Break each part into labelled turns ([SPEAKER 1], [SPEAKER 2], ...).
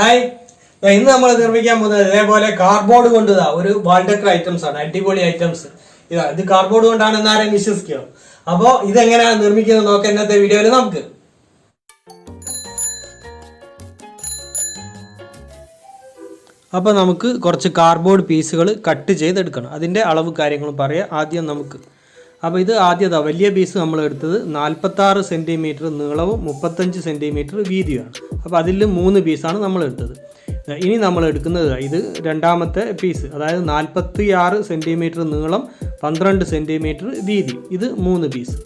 [SPEAKER 1] Hi, ഇന്ന് നമ്മൾ നിർമ്മിക്കാൻ പോകുന്നത് ഇതേപോലെ കാർഡ്ബോർഡ് കൊണ്ട് ഒരു വാൾ ഡെക്കർ ഐറ്റംസ് ആണ്. അടിപൊളി ഐറ്റംസ്. ഇത് കാർഡ്ബോർഡ് കൊണ്ടാണെന്ന് ആരെയും വിശ്വസിക്കുക. അപ്പോൾ ഇതെങ്ങനെയാണ് നിർമ്മിക്കുന്നത് നോക്കാം ഇന്നത്തെ വീഡിയോയിൽ നമുക്ക്. അപ്പോൾ നമുക്ക് കുറച്ച് കാർഡ്ബോർഡ് പീസുകൾ കട്ട് ചെയ്തെടുക്കണം. അതിൻ്റെ അളവ് കാര്യങ്ങളും പറയാം ആദ്യം നമുക്ക്. അപ്പോൾ ഇത് ആദ്യത വലിയ പീസ് നമ്മൾ എടുത്തത് 46 സെൻറ്റിമീറ്റർ നീളവും 35 സെൻറ്റിമീറ്റർ വീതിയുമാണ്. അപ്പോൾ അതിൽ 3 പീസാണ് നമ്മൾ എടുത്തത്. ഇനി നമ്മൾ എടുക്കുന്നത് ഇത് രണ്ടാമത്തെ പീസ്, അതായത് 46 സെൻറ്റിമീറ്റർ നീളം 12 സെൻറ്റിമീറ്റർ വീതി, ഇത് 3 പീസ്.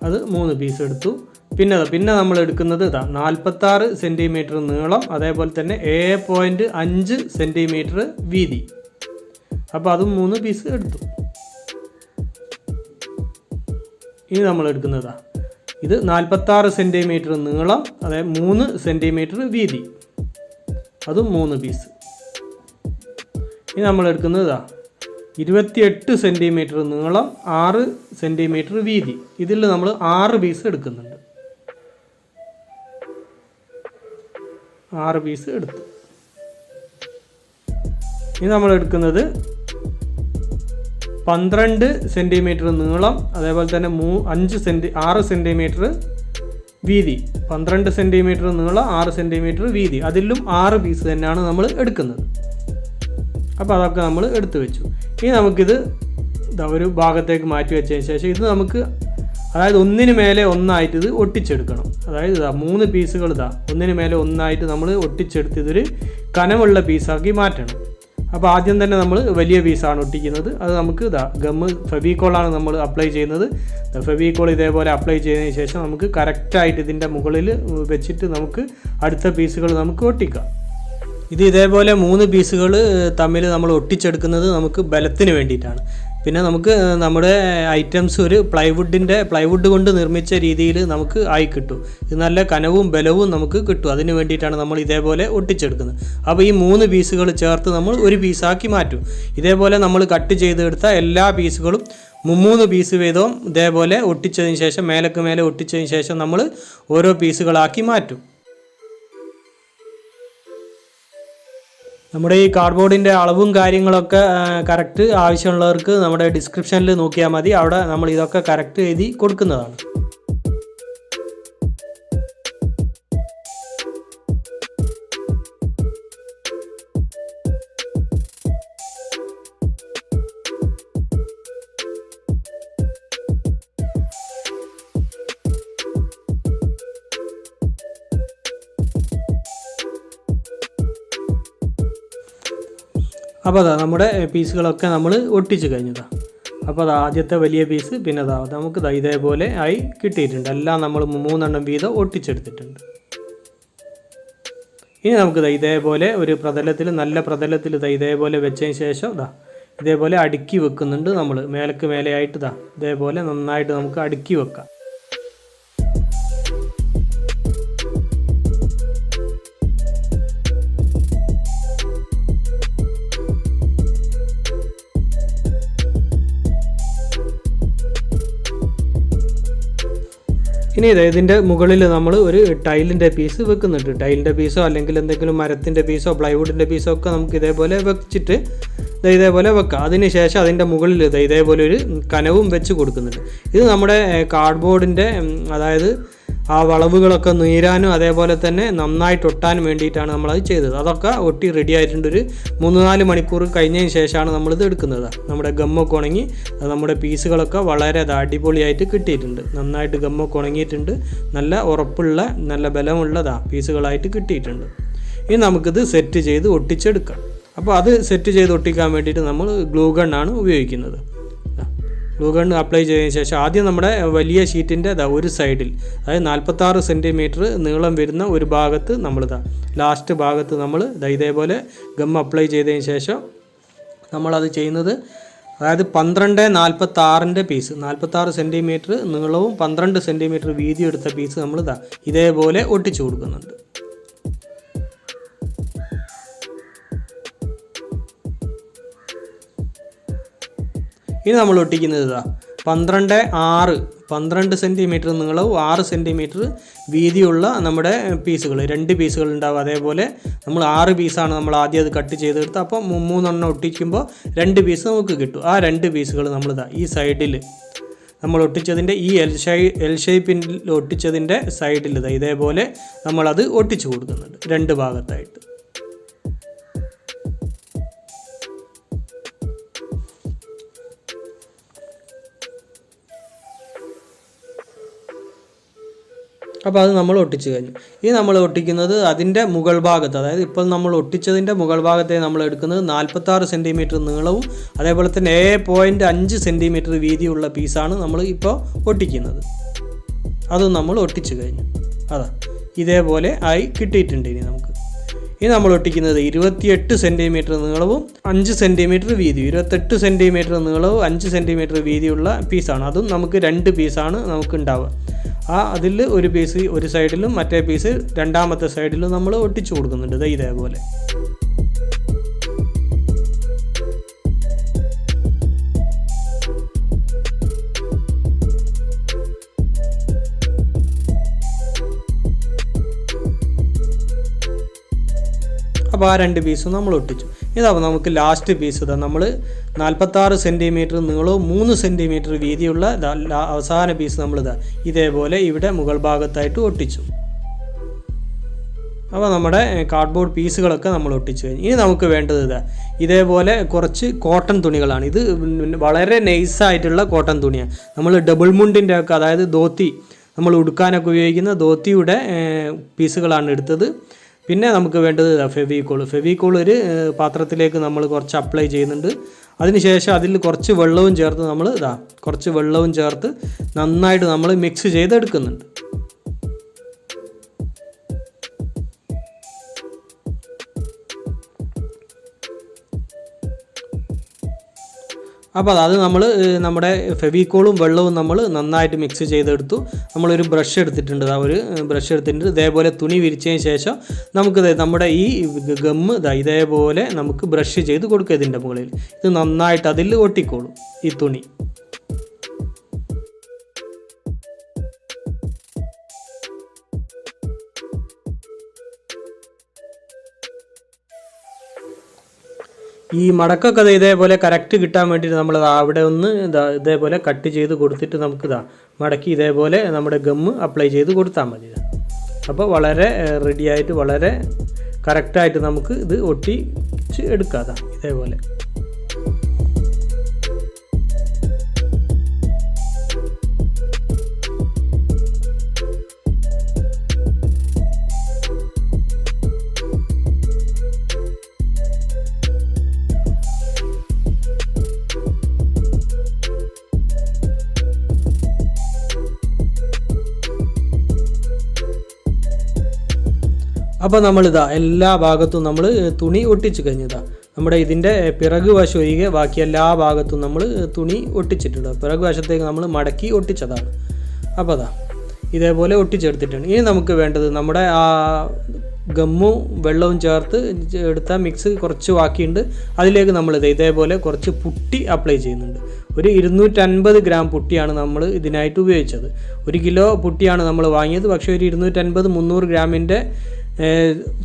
[SPEAKER 1] അത് 3 പീസ് എടുത്തു. പിന്നെ നമ്മൾ എടുക്കുന്നത് 46 സെൻറ്റിമീറ്റർ നീളം, അതേപോലെ തന്നെ 7.5 സെൻറ്റിമീറ്റർ വീതി. അപ്പോൾ അതും 3 പീസ് എടുത്തു. ഇനി നമ്മൾ എടുക്കുന്നത് ഇത് 46 സെൻറ്റിമീറ്റർ നീളം, അതായത് 3 സെൻറ്റിമീറ്റർ വീതി, അതും 3 പീസ്. ഇനി നമ്മൾ എടുക്കുന്നത് 28 സെൻറ്റിമീറ്റർ നീളം 6 സെൻറ്റിമീറ്റർ വീതി, ഇതിൽ നമ്മൾ 6 പീസ് എടുക്കുന്നുണ്ട്. 6 പീസ് എടുത്തു. ഇനി നമ്മൾ എടുക്കുന്നത് 12 സെൻറ്റിമീറ്റർ നീളം, അതേപോലെ തന്നെ 6 സെൻറ്റിമീറ്റർ വീതി. 12 സെൻറ്റിമീറ്റർ നീളം 6 സെൻറ്റിമീറ്റർ വീതി, അതിലും 6 പീസ് തന്നെയാണ് നമ്മൾ എടുക്കുന്നത്. അപ്പോൾ അതൊക്കെ നമ്മൾ എടുത്തു വെച്ചു. ഇനി നമുക്കിത് ഒരു ഭാഗത്തേക്ക് മാറ്റി വെച്ചതിന് ശേഷം ഇത് നമുക്ക്, അതായത് ഒന്നിന് മേലെ ഒന്നായിട്ട് ഇത് ഒട്ടിച്ചെടുക്കണം. അതായത് 3 പീസുകൾ ഒന്നിന് മേലെ ഒന്നായിട്ട് നമ്മൾ ഒട്ടിച്ചെടുത്ത് ഇതൊരു കനമുള്ള പീസാക്കി മാറ്റണം. അപ്പോൾ ആദ്യം തന്നെ നമ്മൾ വലിയ പീസാണ് ഒട്ടിക്കുന്നത്. അത് നമുക്ക് ഗമ്മ് ഫെവിക്കോളാണ് നമ്മൾ അപ്ലൈ ചെയ്യുന്നത്. ഫെവിക്കോൾ ഇതേപോലെ അപ്ലൈ ചെയ്തതിന് ശേഷം നമുക്ക് കറക്റ്റായിട്ട് ഇതിൻ്റെ മുകളിൽ വെച്ചിട്ട് നമുക്ക് അടുത്ത പീസുകൾ നമുക്ക് ഒട്ടിക്കാം. ഇത് ഇതേപോലെ 3 പീസുകൾ തമ്മിൽ നമ്മൾ ഒട്ടിച്ചെടുക്കുന്നത് നമുക്ക് ബലത്തിന് വേണ്ടിയിട്ടാണ്. പിന്നെ നമുക്ക് നമ്മുടെ ഐറ്റംസ് ഒരു പ്ലൈവുഡ് കൊണ്ട് നിർമ്മിച്ച രീതിയിൽ നമുക്ക് ആയി കിട്ടും. ഇത് നല്ല കനവും ബലവും നമുക്ക് കിട്ടും. അതിന് വേണ്ടിയിട്ടാണ് നമ്മൾ ഇതേപോലെ ഒട്ടിച്ചെടുക്കുന്നത്. അപ്പോൾ ഈ 3 പീസുകൾ ചേർത്ത് നമ്മൾ ഒരു പീസാക്കി മാറ്റും. ഇതേപോലെ നമ്മൾ കട്ട് ചെയ്തെടുത്ത എല്ലാ പീസുകളും 3 പീസ് വീതവും ഇതേപോലെ ഒട്ടിച്ചതിന് ശേഷം മേലേക്ക് മേലെ ഒട്ടിച്ചതിന് ശേഷം നമ്മൾ ഓരോ പീസുകളാക്കി മാറ്റും. നമ്മുടെ ഈ കാർഡ്ബോർഡിൻ്റെ അളവും കാര്യങ്ങളൊക്കെ കറക്റ്റ് ആവശ്യമുള്ളവർക്ക് നമ്മുടെ ഡിസ്ക്രിപ്ഷനിൽ നോക്കിയാൽ മതി. അവിടെ നമ്മൾ ഇതൊക്കെ കറക്റ്റ് എഴുതി കൊടുക്കുന്നതാണ്. അപ്പോൾ നമ്മുടെ പീസുകളൊക്കെ നമ്മൾ ഒട്ടിച്ച് കഴിഞ്ഞതാണ്. അപ്പോൾ ആദ്യത്തെ വലിയ പീസ്, പിന്നെ നമുക്ക് ഇതേപോലെ ആയി കിട്ടിയിട്ടുണ്ട്. എല്ലാം നമ്മൾ 3 വീതം ഒട്ടിച്ചെടുത്തിട്ടുണ്ട്. ഇനി നമുക്ക് ഇതേപോലെ ഒരു പ്രതലത്തിൽ, നല്ല പ്രതലത്തിൽ ഇതേപോലെ വെച്ചതിന് ശേഷം ഇതേപോലെ അടുക്കി വെക്കുന്നുണ്ട് നമ്മൾ. മേലേക്ക് മേലെയായിട്ട് ഇതേപോലെ നന്നായിട്ട് നമുക്ക് അടുക്കി വെക്കാം. ഇനി ഇതിൻ്റെ മുകളിൽ നമ്മൾ ഒരു ടൈലിൻ്റെ പീസ് വെക്കുന്നുണ്ട്. ടൈലിൻ്റെ പീസോ അല്ലെങ്കിൽ എന്തെങ്കിലും മരത്തിൻ്റെ പീസോ പ്ലൈവുഡിൻ്റെ പീസോ ഒക്കെ നമുക്ക് ഇതേപോലെ വെച്ചിട്ട് ഇതേപോലെ വെക്കാം. അതിന് ശേഷം അതിൻ്റെ മുകളിൽ ഇതേപോലെ ഒരു കനവും വെച്ച് കൊടുക്കുന്നുണ്ട്. ഇത് നമ്മുടെ കാർഡ്ബോർഡിൻ്റെ, അതായത് ആ വളവുകളൊക്കെ നീരാനും അതേപോലെ തന്നെ നന്നായിട്ട് ഒട്ടാനും വേണ്ടിയിട്ടാണ് നമ്മളത് ചെയ്തത്. അതൊക്കെ ഒട്ടി റെഡി ആയിട്ടുണ്ട്. ഒരു 3-4 മണിക്കൂർ കഴിഞ്ഞതിന് ശേഷമാണ് നമ്മളിത് എടുക്കുന്നത്. നമ്മുടെ ഗമ്മൊക്കെ ഉണങ്ങി നമ്മുടെ പീസുകളൊക്കെ വളരെ അടിപൊളിയായിട്ട് കിട്ടിയിട്ടുണ്ട്. നന്നായിട്ട് ഗമ്മൊക്കെ ഉണങ്ങിയിട്ടുണ്ട്. നല്ല ഉറപ്പുള്ള നല്ല ബലമുള്ള പീസുകളായിട്ട് കിട്ടിയിട്ടുണ്ട്. ഇനി നമുക്കിത് സെറ്റ് ചെയ്ത് ഒട്ടിച്ചെടുക്കാം. അപ്പോൾ അത് സെറ്റ് ചെയ്ത് ഒട്ടിക്കാൻ വേണ്ടിയിട്ട് നമ്മൾ ഗ്ലൂ ഗണ്ണാണ് ഉപയോഗിക്കുന്നത്. ഗ്ലൂ ഗൺ അപ്ലൈ ചെയ്തതിന് ശേഷം ആദ്യം നമ്മുടെ വലിയ ഷീറ്റിൻ്റെ ഒരു സൈഡിൽ, അതായത് 46 സെൻറ്റിമീറ്റർ നീളം വരുന്ന ഒരു ഭാഗത്ത് നമ്മൾ ലാസ്റ്റ് ഭാഗത്ത് നമ്മൾ ഇതേപോലെ ഗം അപ്ലൈ ചെയ്തതിന് ശേഷം നമ്മളത് ചെയ്യുന്നത്, അതായത് 12-46 പീസ്, 46 സെൻറ്റിമീറ്റർ നീളവും 12 സെൻറ്റിമീറ്റർ വീതി എടുത്ത പീസ് നമ്മൾ ഇതേപോലെ ഒട്ടിച്ചു കൊടുക്കുന്നുണ്ട്. ഇനി നമ്മൾ ഒട്ടിക്കുന്നത് 12-6 12 സെൻറ്റിമീറ്റർ നീളവും 6 സെൻറ്റിമീറ്റർ വീതിയുള്ള നമ്മുടെ പീസുകൾ 2 പീസുകൾ ഉണ്ടാവും. അതേപോലെ നമ്മൾ 6 പീസാണ് നമ്മൾ ആദ്യം അത് കട്ട് ചെയ്തെടുത്ത്. അപ്പോൾ 3 എണ്ണം ഒട്ടിക്കുമ്പോൾ 2 പീസ് നമുക്ക് കിട്ടും. ആ 2 പീസുകൾ നമ്മളിതാ ഈ സൈഡിൽ നമ്മൾ ഒട്ടിച്ചതിൻ്റെ ഈ എൽ ഷേപ്പിൽ ഒട്ടിച്ചതിൻ്റെ സൈഡിൽ ഇതേപോലെ നമ്മളത് ഒട്ടിച്ചു കൊടുക്കുന്നുണ്ട് 2 ഭാഗത്തായിട്ട്. അപ്പോൾ അത് നമ്മൾ ഒട്ടിച്ച് കഴിഞ്ഞു. ഇനി നമ്മൾ ഒട്ടിക്കുന്നത് അതിൻ്റെ മുകൾ ഭാഗത്ത്, അതായത് ഇപ്പോൾ നമ്മൾ ഒട്ടിച്ചതിൻ്റെ മുകൾ ഭാഗത്തെ നമ്മൾ എടുക്കുന്നത് 46 സെൻറ്റിമീറ്റർ നീളവും അതേപോലെ തന്നെ 7.5 സെൻറ്റിമീറ്റർ വീതിയുള്ള പീസാണ് നമ്മൾ ഇപ്പോൾ ഒട്ടിക്കുന്നത്. അതും നമ്മൾ ഒട്ടിച്ച് കഴിഞ്ഞു. അതാ ഇതേപോലെ ആയി കിട്ടിയിട്ടുണ്ട്. ഇനി നമ്മൾ ഒട്ടിക്കുന്നത് 28 സെൻറ്റിമീറ്റർ നീളവും 5 സെൻറ്റിമീറ്റർ വീതി, 28 സെൻറ്റിമീറ്റർ നീളവും 5 സെൻറ്റിമീറ്റർ വീതിയുള്ള പീസാണ്. അതും നമുക്ക് 2 പീസാണ് നമുക്ക് ഉണ്ടാവുക. അതിൽ ഒരു പീസ് ഒരു സൈഡിലും മറ്റേ പീസ് രണ്ടാമത്തെ സൈഡിലും നമ്മൾ ഒട്ടിച്ചു കൊടുക്കുന്നുണ്ട് ഇതേപോലെ. അപ്പോൾ ആ 2 പീസും നമ്മൾ ഒട്ടിച്ചു. ഇതാവും നമുക്ക് ലാസ്റ്റ് പീസ്. നമ്മൾ 46 സെൻറ്റിമീറ്റർ നീളവും 3 സെൻറ്റിമീറ്റർ വീതിയുള്ള അവസാന പീസ് നമ്മളിതാ ഇതേപോലെ ഇവിടെ മുകൾ ഭാഗത്തായിട്ട് ഒട്ടിച്ചു. അപ്പോൾ നമ്മുടെ കാർഡ്ബോർഡ് പീസുകളൊക്കെ നമ്മൾ ഒട്ടിച്ചു കഴിഞ്ഞു. ഇനി നമുക്ക് വേണ്ടത് ഇതേപോലെ കുറച്ച് കോട്ടൺ തുണികളാണ്. ഇത് വളരെ നൈസായിട്ടുള്ള കോട്ടൺ തുണിയാണ്. നമ്മൾ ഡബിൾ മുണ്ടിൻ്റെ ഒക്കെ, അതായത് ധോത്തി നമ്മൾ ഉടുക്കാനൊക്കെ ഉപയോഗിക്കുന്ന ധോത്തിയുടെ പീസുകളാണ് എടുത്തത്. പിന്നെ നമുക്ക് വേണ്ടത് ഫെവിക്കോൾ ഒരു പാത്രത്തിലേക്ക് നമ്മൾ കുറച്ച് അപ്ലൈ ചെയ്യുന്നുണ്ട്. അതിനുശേഷം അതിൽ കുറച്ച് വെള്ളവും ചേർത്ത് നമ്മൾ കുറച്ച് വെള്ളവും ചേർത്ത് നന്നായിട്ട് നമ്മൾ മിക്സ് ചെയ്തെടുക്കുന്നുണ്ട്. അപ്പോൾ അത് നമ്മൾ നമ്മുടെ ഫെവിക്കോളും വെള്ളവും നമ്മൾ നന്നായിട്ട് മിക്സ് ചെയ്തെടുത്തു. നമ്മളൊരു ബ്രഷ് എടുത്തിട്ടുണ്ട്. ഒരു ബ്രഷ് എടുത്തിട്ടുണ്ട്. ഇതേപോലെ തുണി വിരിച്ചതിന് ശേഷം നമുക്ക് നമ്മുടെ ഈ ഗമ്മ് ഇതേപോലെ നമുക്ക് ബ്രഷ് ചെയ്ത് കൊടുക്കുക. ഇതിൻ്റെ മുകളിൽ ഇത് നന്നായിട്ട് അതിൽ ഒട്ടിക്കോളും ഈ തുണി. ഈ മടക്കൊക്കെ ഇതേപോലെ കറക്റ്റ് കിട്ടാൻ വേണ്ടിയിട്ട് നമ്മൾ അവിടെ ഒന്ന് ഇതേപോലെ കട്ട് ചെയ്ത് കൊടുത്തിട്ട് നമുക്ക് മടക്കി ഇതേപോലെ നമ്മുടെ ഗമ്മ് അപ്ലൈ ചെയ്ത് കൊടുത്താൽ മതി. അപ്പോൾ വളരെ റെഡിയായിട്ട് വളരെ കറക്റ്റായിട്ട് നമുക്ക് ഇത് ഒട്ടിച്ച് എടുക്കാം ഇതേപോലെ. അപ്പോൾ നമ്മളിതാ എല്ലാ ഭാഗത്തും നമ്മൾ തുണി ഒട്ടിച്ച് കഴിഞ്ഞതാണ്. നമ്മുടെ ഇതിൻ്റെ പിറകു വശം ഒഴികെ ബാക്കി എല്ലാ ഭാഗത്തും നമ്മൾ തുണി ഒട്ടിച്ചിട്ടുണ്ട്. പിറകു വശത്തേക്ക് നമ്മൾ മടക്കി ഒട്ടിച്ചതാണ്. അപ്പോൾ ഇതേപോലെ ഒട്ടിച്ചെടുത്തിട്ടുണ്ട്. ഇനി നമുക്ക് വേണ്ടത് നമ്മുടെ ആ ഗമ്മും വെള്ളവും ചേർത്ത് എടുത്ത മിക്സ് കുറച്ച് ബാക്കിയുണ്ട്. അതിലേക്ക് നമ്മൾ ഇതേപോലെ കുറച്ച് പുട്ടി അപ്ലൈ ചെയ്യുന്നുണ്ട്. ഒരു 250 ഗ്രാം പുട്ടിയാണ് നമ്മൾ ഇതിനായിട്ട് ഉപയോഗിച്ചത്. 1 കിലോ പുട്ടിയാണ് നമ്മൾ വാങ്ങിയത്. പക്ഷേ ഒരു 250-300 ഗ്രാമിൻ്റെ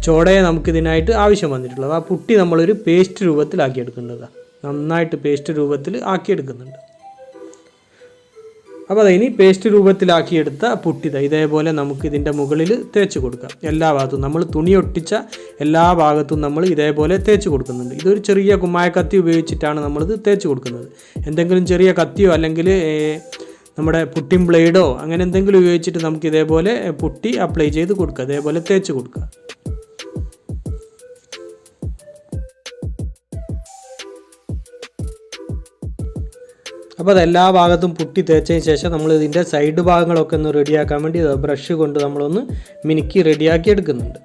[SPEAKER 1] ചോടയെ നമുക്കിതിനായിട്ട് ആവശ്യം വന്നിട്ടുള്ളത്. ആ പുട്ടി നമ്മളൊരു പേസ്റ്റ് രൂപത്തിലാക്കിയെടുക്കേണ്ടതാണ്. നന്നായിട്ട് പേസ്റ്റ് രൂപത്തിൽ ആക്കിയെടുക്കുന്നുണ്ട്. അപ്പോൾ ഇനി പേസ്റ്റ് രൂപത്തിലാക്കിയെടുത്ത പുട്ടി ഇതേപോലെ നമുക്ക് ഇതിൻ്റെ മുകളിൽ തേച്ച് കൊടുക്കാം. എല്ലാ ഭാഗത്തും നമ്മൾ തുണി ഒട്ടിച്ച എല്ലാ ഭാഗത്തും നമ്മൾ ഇതേപോലെ തേച്ച് കൊടുക്കുന്നുണ്ട്. ഇതൊരു ചെറിയ കുമ്മായ കത്തി ഉപയോഗിച്ചിട്ടാണ് നമ്മളിത് തേച്ച് കൊടുക്കുന്നത്. എന്തെങ്കിലും ചെറിയ കത്തിയോ അല്ലെങ്കിൽ നമ്മുടെ പുട്ടിൻ ബ്ലേഡോ അങ്ങനെ എന്തെങ്കിലും ഉപയോഗിച്ചിട്ട് നമുക്ക് ഇതേപോലെ പുട്ടി അപ്ലൈ ചെയ്ത് കൊടുക്കുക. ഇതേപോലെ തേച്ച് കൊടുക്കുക. അപ്പോൾ അതെല്ലാ ഭാഗത്തും പുട്ടി തേച്ചതിന് ശേഷം നമ്മൾ ഇതിൻ്റെ സൈഡ് ഭാഗങ്ങളൊക്കെ ഒന്ന് റെഡിയാക്കാൻ വേണ്ടി ബ്രഷ് കൊണ്ട് നമ്മളൊന്ന് മിനുക്കി റെഡിയാക്കി എടുക്കുന്നുണ്ട്.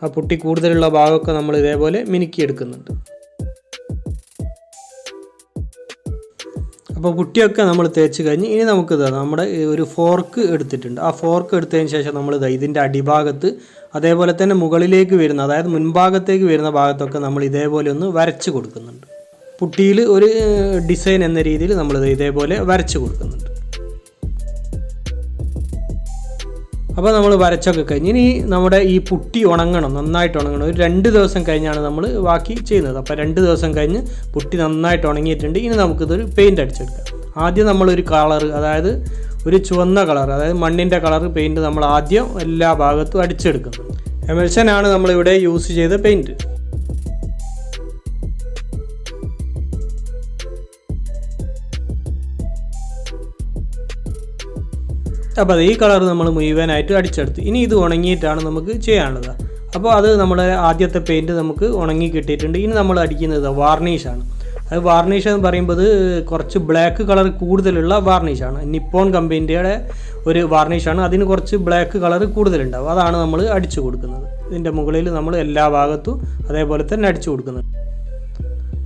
[SPEAKER 1] ആ പുട്ടി കൂടുതലുള്ള ഭാഗമൊക്കെ നമ്മൾ ഇതേപോലെ മിനുക്കി എടുക്കുന്നുണ്ട്. അപ്പോൾ പുട്ടിയൊക്കെ നമ്മൾ തേച്ച് കഴിഞ്ഞ് ഇനി നമുക്ക് നമ്മുടെ ഒരു ഫോർക്ക് എടുത്തിട്ടുണ്ട്. ആ ഫോർക്ക് എടുത്തതിന് ശേഷം നമ്മൾ ഇതിൻ്റെ അടിഭാഗത്ത് അതേപോലെ തന്നെ മുകളിലേക്ക് വരുന്ന, അതായത് മുൻഭാഗത്തേക്ക് വരുന്ന ഭാഗത്തൊക്കെ നമ്മൾ ഇതേപോലെ ഒന്ന് വരച്ച് കൊടുക്കുന്നുണ്ട്. പുട്ടിയിൽ ഒരു ഡിസൈൻ എന്ന രീതിയിൽ നമ്മൾ ഇതേപോലെ വരച്ച് കൊടുക്കുന്നുണ്ട്. അപ്പോൾ നമ്മൾ വരച്ചൊക്കെ കഴിഞ്ഞ് ഇനി നമ്മുടെ ഈ പുട്ടി ഉണങ്ങണം, നന്നായിട്ട് ഉണങ്ങണം. ഒരു 2 ദിവസം കഴിഞ്ഞാണ് നമ്മൾ ബാക്കി ചെയ്യുന്നത്. അപ്പോൾ 2 ദിവസം കഴിഞ്ഞ് പുട്ടി നന്നായിട്ട് ഉണങ്ങിയിട്ടുണ്ട്. ഇനി നമുക്കിതൊരു പെയിൻറ്റ് അടിച്ചെടുക്കാം. ആദ്യം നമ്മളൊരു കളർ, അതായത് ഒരു ചുവന്ന കളർ, അതായത് മണ്ണിൻ്റെ കളർ പെയിൻറ്റ് നമ്മൾ ആദ്യം എല്ലാ ഭാഗത്തും അടിച്ചെടുക്കുന്നു. എമൽഷനാണ് നമ്മളിവിടെ യൂസ് ചെയ്ത പെയിൻറ്റ്. അപ്പോൾ ഈ കളർ നമ്മൾ മുഴുവനായിട്ട് അടിച്ചെടുത്ത്. ഇനി ഇത് ഉണങ്ങിയിട്ടാണ് നമുക്ക് ചെയ്യാനുള്ളത്. അപ്പോൾ അത് നമ്മുടെ ആദ്യത്തെ പെയിൻറ്റ് നമുക്ക് ഉണങ്ങി കിട്ടിയിട്ടുണ്ട്. ഇനി നമ്മൾ അടിക്കുന്നത് വാർണിഷാണ്. അത് വാർണിഷ് എന്ന് പറയുമ്പോൾ കുറച്ച് ബ്ലാക്ക് കളർ കൂടുതലുള്ള വാർണിഷാണ്. നിപ്പോൺ കമ്പനിയുടെ ഒരു വാർണിഷാണ്. അതിന് കുറച്ച് ബ്ലാക്ക് കളർ കൂടുതലുണ്ടാവും. അതാണ് നമ്മൾ അടിച്ചു കൊടുക്കുന്നത്. ഇതിൻ്റെ മുകളിൽ നമ്മൾ എല്ലാ ഭാഗത്തും അതേപോലെ തന്നെ അടിച്ചു കൊടുക്കുന്നുണ്ട്.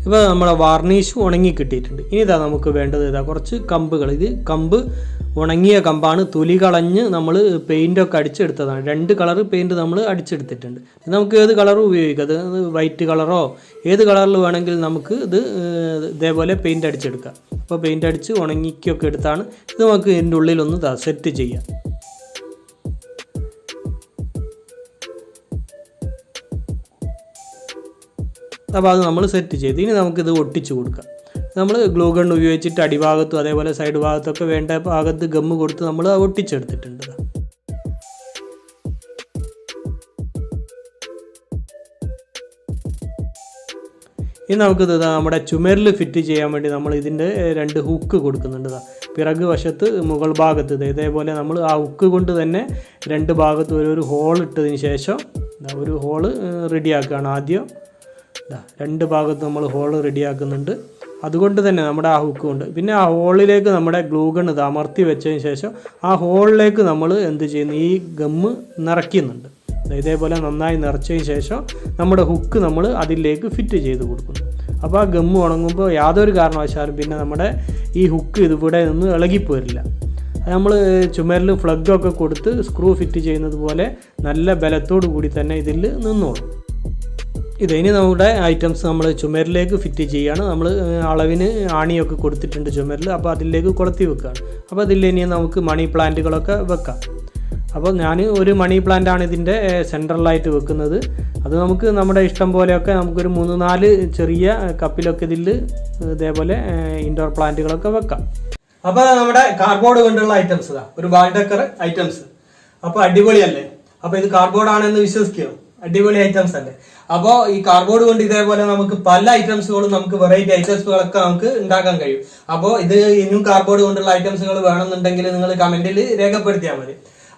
[SPEAKER 1] ഇപ്പോൾ നമ്മളെ വാർണിഷ് ഉണങ്ങി കിട്ടിയിട്ടുണ്ട്. ഇനി ഇതാ നമുക്ക് വേണ്ടത് കുറച്ച് കമ്പുകൾ. ഇത് കമ്പ് ഉണങ്ങിയ കമ്പാണ്, തൊലി കളഞ്ഞ് നമ്മൾ പെയിൻറ്റൊക്കെ അടിച്ചെടുത്തതാണ്. 2 കളർ പെയിൻറ്റ് നമ്മൾ അടിച്ചെടുത്തിട്ടുണ്ട്. നമുക്ക് ഏത് കളറും ഉപയോഗിക്കാം. അത് വൈറ്റ് കളറോ ഏത് കളറിൽ വേണമെങ്കിൽ നമുക്ക് ഇതേപോലെ പെയിൻറ്റ് അടിച്ചെടുക്കാം. അപ്പോൾ പെയിൻറ്റ് അടിച്ച് ഉണങ്ങിക്കൊക്കെ എടുത്താണ് ഇത് നമുക്ക് ഇതിൻ്റെ ഉള്ളിലൊന്ന് സെറ്റ് ചെയ്യാം. അപ്പോൾ അത് നമ്മൾ സെറ്റ് ചെയ്ത് ഇനി നമുക്കിത് ഒട്ടിച്ച് കൊടുക്കാം. നമ്മൾ ഗ്ലൂ ഗൺ ഉപയോഗിച്ചിട്ട് അടിഭാഗത്തും അതേപോലെ സൈഡ് ഭാഗത്തൊക്കെ വേണ്ട ഭാഗത്ത് ഗമ്മ് കൊടുത്ത് നമ്മൾ ഒട്ടിച്ചെടുത്തിട്ടുണ്ട്. ഇനി നമുക്കിത് നമ്മുടെ ചുമരിൽ ഫിറ്റ് ചെയ്യാൻ വേണ്ടി നമ്മൾ ഇതിൻ്റെ 2 ഹുക്ക് കൊടുക്കുന്നുണ്ട്. പിറക് വശത്ത് മുകൾ ഭാഗത്ത് ഇതേപോലെ നമ്മൾ ആ ഹുക്ക് കൊണ്ട് തന്നെ 2 ഭാഗത്ത് ഒരു ഹോൾ ഇട്ടതിന് ശേഷം ഒരു ഹോള് റെഡിയാക്കുകയാണ്. ആദ്യം 2 ഭാഗത്ത് നമ്മൾ ഹോള് റെഡിയാക്കുന്നുണ്ട്. അതുകൊണ്ട് തന്നെ നമ്മുടെ ആ ഹുക്ക് കൊണ്ട് പിന്നെ ആ ഹോളിലേക്ക് നമ്മുടെ ഗ്ലൂ ഗൺ അമർത്തി വെച്ചതിന് ശേഷം ആ ഹോളിലേക്ക് നമ്മൾ എന്ത് ചെയ്യുന്നു, ഈ ഗമ്മ് നിറയ്ക്കുന്നുണ്ട്. ഇതേപോലെ നന്നായി നിറച്ചതിന് ശേഷം നമ്മുടെ ഹുക്ക് നമ്മൾ അതിലേക്ക് ഫിറ്റ് ചെയ്ത് കൊടുക്കുന്നു. അപ്പോൾ ആ ഗമ്മ് ഉണങ്ങുമ്പോൾ യാതൊരു കാരണവശാലും പിന്നെ നമ്മുടെ ഈ ഹുക്ക് ഇതിവിടെ നിന്ന് ഇളകിപ്പോരില്ല. നമ്മൾ ചുമരിൽ ഫ്ലഗൊക്കെ കൊടുത്ത് സ്ക്രൂ ഫിറ്റ് ചെയ്യുന്നത് പോലെ നല്ല ബലത്തോടു കൂടി തന്നെ ഇതിൽ നിന്നോളും. ഇനി നമ്മുടെ ഐറ്റംസ് നമ്മൾ ചുമരിലേക്ക് ഫിറ്റ് ചെയ്യുകയാണ്. നമ്മൾ അളവിന് ആണിയൊക്കെ കൊടുത്തിട്ടുണ്ട് ചുമരിൽ. അപ്പോൾ അതിലേക്ക് കൊളുത്തി വെക്കുകയാണ്. അപ്പോൾ അതിൽ ഇനി നമുക്ക് മണി പ്ലാന്റുകളൊക്കെ വെക്കാം. അപ്പോൾ ഞാൻ ഒരു മണി പ്ലാന്റാണ് ഇതിൻ്റെ സെൻട്രലായിട്ട് വെക്കുന്നത്. അത് നമുക്ക് നമ്മുടെ ഇഷ്ടം പോലെയൊക്കെ നമുക്കൊരു 3-4 ചെറിയ കപ്പിലൊക്കെ ഇതിൽ ഇതേപോലെ ഇൻഡോർ പ്ലാന്റുകളൊക്കെ വെക്കാം. അപ്പോൾ നമ്മുടെ കാർഡ്ബോർഡ് കൊണ്ടുള്ള ഐറ്റംസ് ഒരു വാൾ ഡെക്കർ ഐറ്റംസ്. അപ്പോൾ അടിപൊളിയല്ലേ? അപ്പോൾ ഇത് കാർഡ്ബോർഡ് ആണെന്ന് വിശ്വസിക്കുമോ? അടിപൊളി ഐറ്റംസ് അല്ലേ? അപ്പോൾ ഈ കാർഡ്ബോർഡ് കൊണ്ട് ഇതേപോലെ നമുക്ക് പല ഐറ്റംസുകളും നമുക്ക് വെറൈറ്റി ഐറ്റംസുകളൊക്കെ നമുക്ക് ഉണ്ടാക്കാൻ കഴിയും. അപ്പോൾ ഇത് ഇനിയും കാർഡ്ബോർഡ് കൊണ്ടുള്ള ഐറ്റംസുകൾ വേണമെന്നുണ്ടെങ്കിൽ നിങ്ങൾ കമന്റിൽ രേഖപ്പെടുത്തിയാൽ മതി.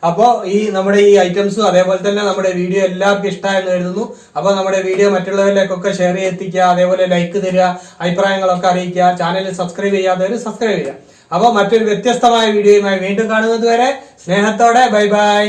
[SPEAKER 1] അപ്പോൾ നമ്മുടെ ഈ ഐറ്റംസും അതേപോലെ തന്നെ നമ്മുടെ വീഡിയോ എല്ലാവർക്കും ഇഷ്ടമായെന്ന് കരുതുന്നു. അപ്പോൾ നമ്മുടെ വീഡിയോ മറ്റുള്ളവരിലേക്കൊക്കെ ഷെയർ ചെയ്തെത്തിക്കുക, അതേപോലെ ലൈക്ക് തരിക, അഭിപ്രായങ്ങളൊക്കെ അറിയിക്കുക. ചാനൽ സബ്സ്ക്രൈബ് ചെയ്യാത്തവർ സബ്സ്ക്രൈബ് ചെയ്യുക. അപ്പോൾ മറ്റൊരു വ്യത്യസ്തമായ വീഡിയോയുമായി വീണ്ടും കാണുന്നത് വരെ സ്നേഹത്തോടെ ബൈ ബൈ.